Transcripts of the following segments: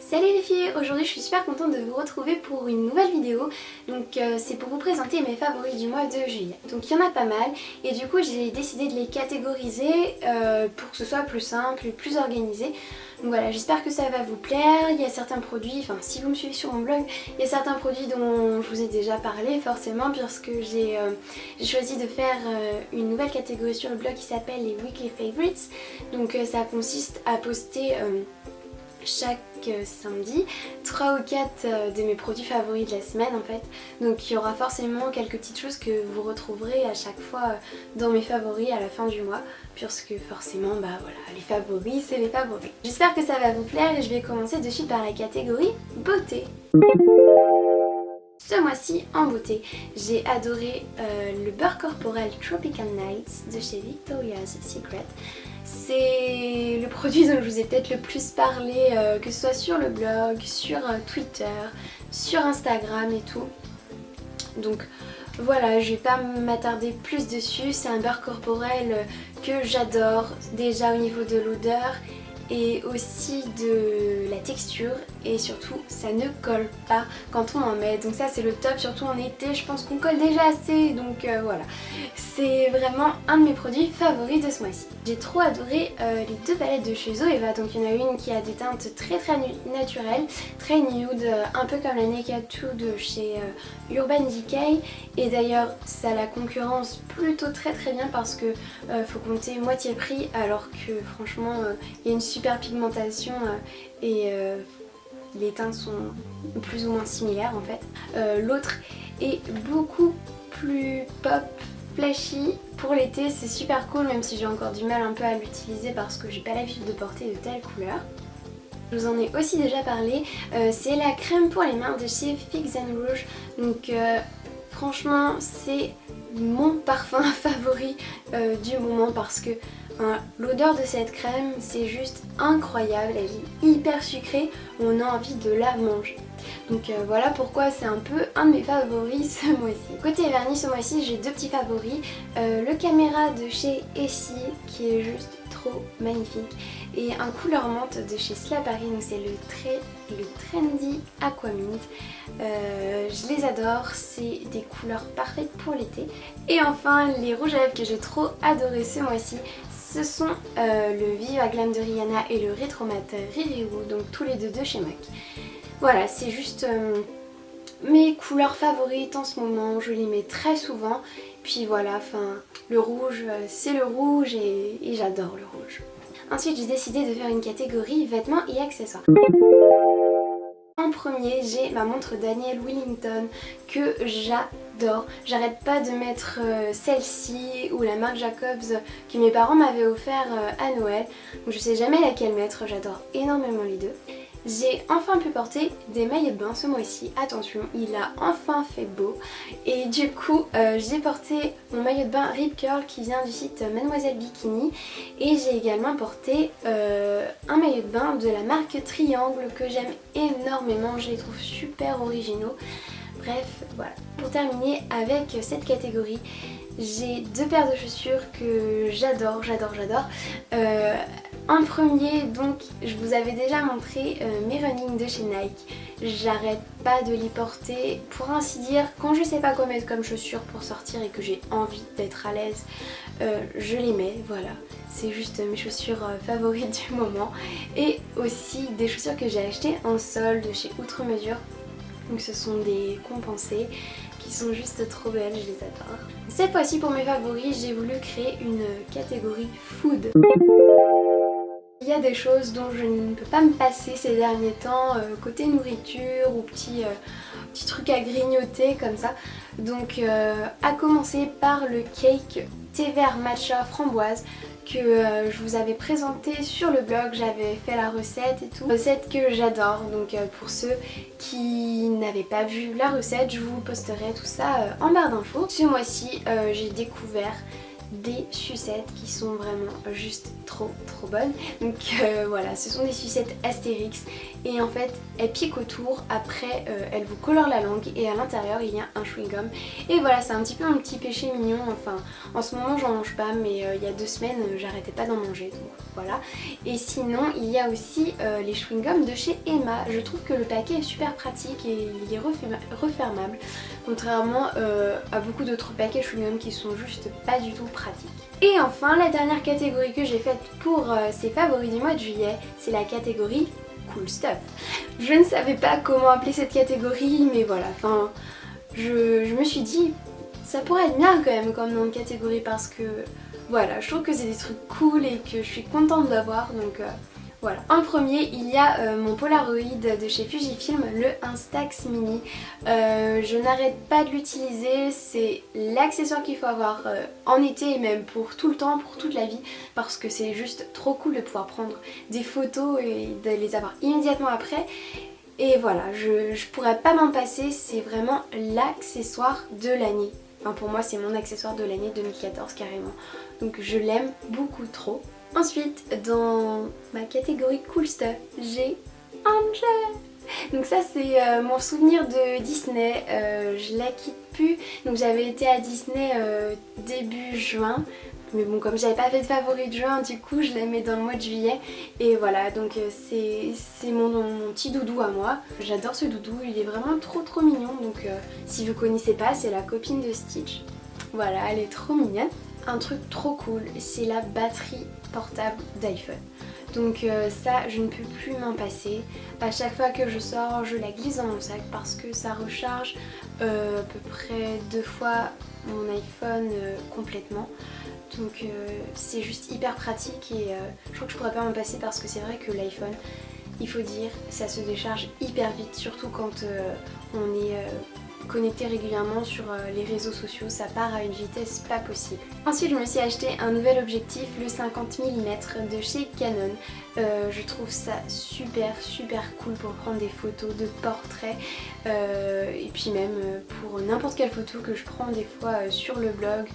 Salut les filles, aujourd'hui je suis super contente de vous retrouver pour une nouvelle vidéo. Donc c'est pour vous présenter mes favoris du mois de juillet. Donc il y en a pas mal et du coup j'ai décidé de les catégoriser pour que ce soit plus simple et plus organisé. Donc voilà, j'espère que ça va vous plaire. Il y a certains produits, enfin si vous me suivez sur mon blog, il y a certains produits dont je vous ai déjà parlé forcément puisque j'ai choisi de faire une nouvelle catégorie sur le blog qui s'appelle les Weekly Favorites. Donc ça consiste à poster chaque samedi 3 ou 4 de mes produits favoris de la semaine en fait. Donc il y aura forcément quelques petites choses que vous retrouverez à chaque fois dans mes favoris à la fin du mois, puisque forcément bah voilà, les favoris c'est les favoris. J'espère que ça va vous plaire et je vais commencer de suite par la catégorie beauté. Ce mois-ci en beauté, j'ai adoré le beurre corporel Tropical Nights de chez Victoria's Secret. C'est le produit dont je vous ai peut-être le plus parlé, que ce soit sur le blog, sur Twitter, sur Instagram et tout. Donc voilà, je vais pas m'attarder plus dessus. C'est un beurre corporel que j'adore, déjà au niveau de l'odeur et aussi de la texture, et surtout ça ne colle pas quand on en met, donc ça c'est le top, surtout en été. Je pense qu'on colle déjà assez, donc voilà, c'est vraiment un de mes produits favoris de ce mois-ci. J'ai trop adoré les deux palettes de chez Zoeva. Donc il y en a une qui a des teintes très naturelles, très nude, un peu comme la Naked 2 de chez Urban Decay, et d'ailleurs ça la concurrence plutôt très bien parce que faut compter moitié prix, alors que franchement il y a une super pigmentation et les teintes sont plus ou moins similaires en fait. L'autre est beaucoup plus pop, flashy pour l'été, c'est super cool, même si j'ai encore du mal un peu à l'utiliser parce que j'ai pas l'habitude de porter de telles couleurs. Je vous en ai aussi déjà parlé, c'est la crème pour les mains de chez Fix & Rouge. Donc franchement c'est mon parfum favori du moment parce que l'odeur de cette crème c'est juste incroyable, elle est hyper sucrée, on a envie de la manger. Donc voilà pourquoi c'est un peu un de mes favoris ce mois-ci. Côté vernis ce mois-ci j'ai deux petits favoris, le Caméra de chez Essie qui est juste trop magnifique, et un couleur menthe de chez Slappery, donc c'est le Trendy Aquamint. Je les adore, c'est des couleurs parfaites pour l'été. Et enfin les rouges à lèvres que j'ai trop adoré ce mois-ci, ce sont le Viva Glam de Rihanna et le Retro Matte Riri Woo, donc tous les deux de chez MAC. Voilà, c'est juste mes couleurs favorites en ce moment, je les mets très souvent. Puis voilà, enfin le rouge c'est le rouge et j'adore le rouge. Ensuite j'ai décidé de faire une catégorie vêtements et accessoires. En premier j'ai ma montre Daniel Wellington que j'adore. J'arrête pas de mettre celle-ci ou la marque Jacobs que mes parents m'avaient offert à Noël. Donc je sais jamais laquelle mettre, j'adore énormément les deux. J'ai enfin pu porter des maillots de bain ce mois-ci, attention, il a enfin fait beau. Et du coup j'ai porté mon maillot de bain Rip Curl qui vient du site Mademoiselle Bikini. Et j'ai également porté un maillot de bain de la marque Triangle que j'aime énormément, je les trouve super originaux. Bref, voilà. Pour terminer avec cette catégorie, j'ai deux paires de chaussures que j'adore. En premier, donc, je vous avais déjà montré mes running de chez Nike. J'arrête pas de les porter, pour ainsi dire, quand je sais pas quoi mettre comme chaussures pour sortir et que j'ai envie d'être à l'aise, je les mets, voilà. C'est juste mes chaussures favorites du moment. Et aussi des chaussures que j'ai achetées en solde chez Outre Mesure. Donc ce sont des compensées qui sont juste trop belles, je les adore. Cette fois-ci pour mes favoris, j'ai voulu créer une catégorie food. Il y a des choses dont je ne peux pas me passer ces derniers temps, côté nourriture ou petits trucs à grignoter comme ça. Donc à commencer par le cake thé vert matcha framboise que je vous avais présenté sur le blog, j'avais fait la recette et tout. Recette que j'adore, donc pour ceux qui n'avaient pas vu la recette, je vous posterai tout ça en barre d'infos. Ce mois-ci j'ai découvert des sucettes qui sont vraiment juste trop bonnes. Donc voilà, ce sont des sucettes Astérix et en fait elles piquent autour, après elles vous colorent la langue et à l'intérieur il y a un chewing-gum. Et voilà, c'est un petit peu un petit péché mignon. Enfin en ce moment j'en mange pas, mais il y a 2 semaines j'arrêtais pas d'en manger, donc voilà. Et sinon il y a aussi les chewing-gums de chez Emma. Je trouve que le paquet est super pratique et il est refermable, contrairement à beaucoup d'autres paquets chewing-gum qui sont juste pas du tout pratiques. Et enfin la dernière catégorie que j'ai faite pour ces favoris du mois de juillet, c'est la catégorie Cool Stuff. Je ne savais pas comment appeler cette catégorie, mais voilà, enfin je me suis dit ça pourrait être bien quand même comme nom de catégorie, parce que voilà, je trouve que c'est des trucs cool et que je suis contente d'avoir, donc voilà. En premier, il y a mon Polaroid de chez Fujifilm, le Instax Mini. Je n'arrête pas de l'utiliser, c'est l'accessoire qu'il faut avoir en été et même pour tout le temps, pour toute la vie, parce que c'est juste trop cool de pouvoir prendre des photos et de les avoir immédiatement après. Et voilà, je pourrais pas m'en passer, c'est vraiment l'accessoire de l'année. Enfin pour moi c'est mon accessoire de l'année 2014 carrément, donc je l'aime beaucoup trop. Ensuite, dans ma catégorie Cool Stuff, j'ai Angel. Donc ça c'est mon souvenir de Disney, je la quitte plus. Donc j'avais été à Disney début juin, mais bon comme j'avais pas fait de favori de juin, du coup je la mets dans le mois de juillet. Et voilà, donc c'est mon petit doudou à moi. J'adore ce doudou, il est vraiment trop mignon. Donc si vous connaissez pas, c'est la copine de Stitch. Voilà, elle est trop mignonne. Un truc trop cool, c'est la batterie portable d'iPhone. Donc ça, je ne peux plus m'en passer. À chaque fois que je sors, je la glisse dans mon sac parce que ça recharge à peu près 2 fois mon iPhone complètement. Donc c'est juste hyper pratique et je crois que je pourrais pas m'en passer, parce que c'est vrai que l'iPhone, il faut dire, ça se décharge hyper vite, surtout quand on est connecté régulièrement sur les réseaux sociaux, ça part à une vitesse pas possible. Ensuite je me suis acheté un nouvel objectif, le 50 mm de chez Canon. Je trouve ça super cool pour prendre des photos de portraits et puis même pour n'importe quelle photo que je prends des fois sur le blog,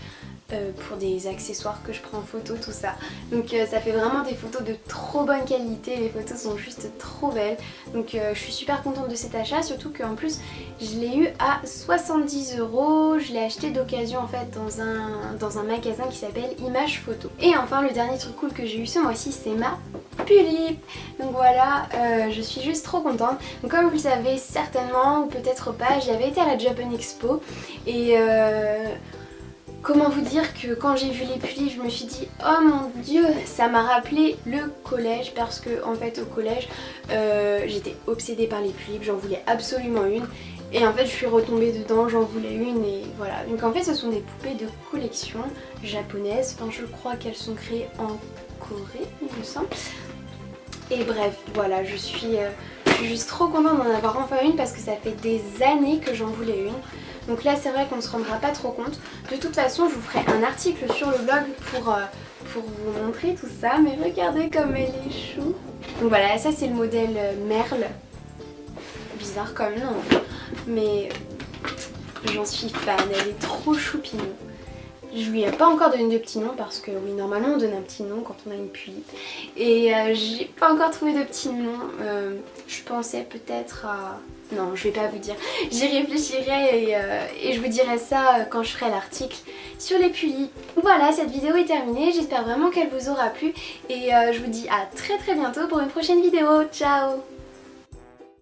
pour des accessoires que je prends en photo, tout ça. Donc ça fait vraiment des photos de trop bonne qualité, les photos sont juste trop belles. Donc je suis super contente de cet achat, surtout qu'en plus je l'ai eu à 70 €. Je l'ai acheté d'occasion en fait dans un magasin qui s'appelle Image Photo. Et enfin le dernier truc cool que j'ai eu ce mois-ci, c'est ma Pulip. Donc voilà, je suis juste trop contente. Donc comme vous le savez certainement, ou peut-être pas, j'avais été à la Japan Expo et comment vous dire que quand j'ai vu les Pulip, je me suis dit oh mon dieu, ça m'a rappelé le collège, parce que en fait au collège j'étais obsédée par les Pulip, j'en voulais absolument une. Et en fait je suis retombée dedans, j'en voulais une et voilà. Donc en fait ce sont des poupées de collection japonaises, enfin je crois qu'elles sont créées en Corée il me semble. Et bref voilà, je suis juste trop contente d'en avoir enfin une, parce que ça fait des années que j'en voulais une. Donc là c'est vrai qu'on ne se rendra pas trop compte. De toute façon je vous ferai un article sur le blog pour vous montrer tout ça. Mais regardez comme elle est chou. Donc voilà, ça c'est le modèle Merle. Bizarre comme nom, mais j'en suis fan, elle est trop choupinou. Je lui ai pas encore donné de petit nom, parce que oui normalement on donne un petit nom quand on a une Pulip. Et j'ai pas encore trouvé de petit nom. Je pensais peut-être à... Non, je vais pas vous dire. J'y réfléchirai et je vous dirai ça quand je ferai l'article sur les Pulip. Voilà, cette vidéo est terminée. J'espère vraiment qu'elle vous aura plu. Et je vous dis à très bientôt pour une prochaine vidéo. Ciao!